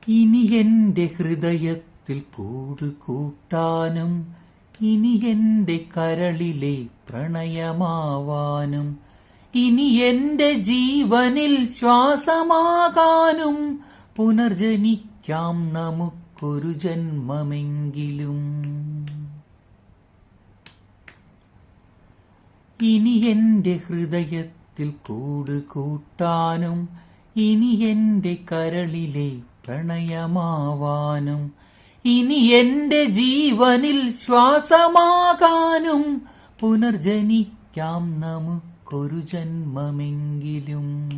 ഇനി എന്റെ ഹൃദയത്തിൽ കൂടുകൂട്ടാനും, ഇനി എന്റെ കരളിലെ പ്രണയമാവാനും, ഇനി എന്റെ ജീവനിൽ ശ്വാസമാകാനും പുനർജനിക്കാം നമുക്കൊരു ജന്മമെങ്കിലും. ഇനി എന്റെ ഹൃദയത്തിൽ കൂടുകൂട്ടാനും, ഇനി എന്റെ കരളിലെ പ്രണയമാവാനും, ഇനി എന്റെ ജീവനിൽ ശ്വാസമാകാനും പുനർജനിക്കാം നമുക്കൊരു ജന്മമെങ്കിലും.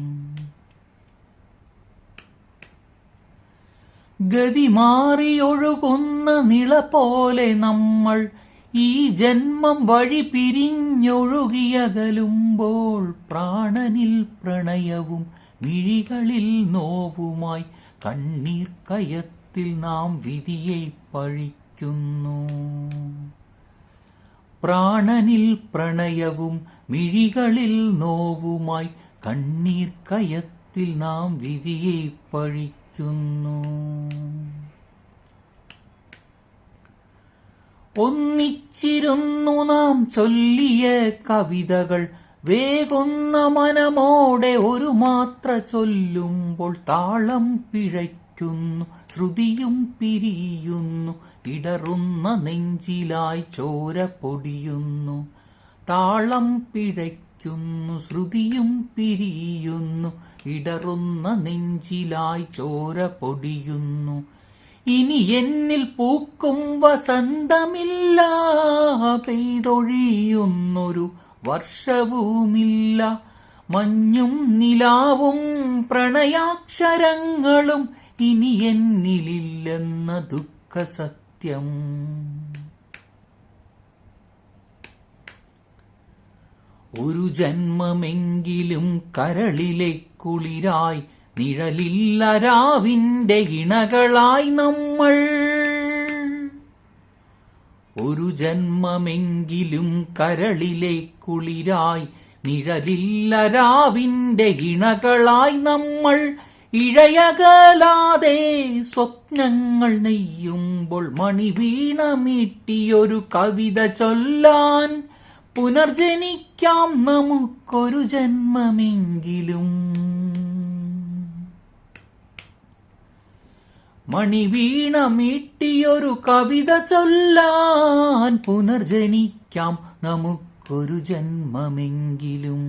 ഗതി മാറിയൊഴുകുന്ന നിള പോലെ നമ്മൾ ഈ ജന്മം വഴി പിരിഞ്ഞൊഴുകിയകലുമ്പോൾ, പ്രാണനിൽ പ്രണയവും മിഴികളിൽ നോവുമായി കണ്ണീർ കയത്തിൽ നാം വിധിയെ പഴിക്കുന്നു. പ്രാണനിൽ പ്രണയവും മിഴികളിൽ നോവുമായി കണ്ണീർ കയത്തിൽ നാം വിധിയെ പഴിക്കുന്നു. ഒന്നിച്ചിരുന്നു നാം ചൊല്ലിയ കവിതകൾ വേഗുന്ന മനമോടെ ഒരു മാത്ര ചൊല്ലുമ്പോൾ താളം പിഴയ്ക്കുന്നു, ശ്രുതിയും പിരിയുന്നു, ഇടറുന്ന നെഞ്ചിലായി ചോര പൊടിയുന്നു. താളം പിഴയ്ക്കുന്നു, ശ്രുതിയും പിരിയുന്നു, ഇടറുന്ന നെഞ്ചിലായി ചോര പൊടിയുന്നു. ഇനി എന്നിൽ പൂക്കും വസന്തമില്ല, പെയ്തൊഴിയുന്നൊരു വർഷവുമില്ല. മഞ്ഞും നിലാവും പ്രണയാക്ഷരങ്ങളും ഇനി എന്നിലില്ലെന്ന ദുഃഖസത്യം. ഒരു ജന്മമെങ്കിലും കരളിലെ കുളിരായി, നിഴലില്ല രാവിന്റെ ഇണകളായി നമ്മൾ. ഒരു ജന്മമെങ്കിലും കരളിലെ കുളിരായി, നിഴലില്ല രാവിന്റെ ഇണകളായി നമ്മൾ. ഇഴയകലാതെ സ്വപ്നങ്ങൾ നെയ്യുമ്പോൾ മണിവീണ മീട്ടിയൊരു കവിത ചൊല്ലാൻ പുനർജനിക്കാം നമുക്കൊരു ജന്മമെങ്കിലും. മണിവീണ മീട്ടിയൊരു കവിത ചൊല്ലാൻ പുനർജനിക്കാം നമുക്കൊരു ജന്മമെങ്കിലും.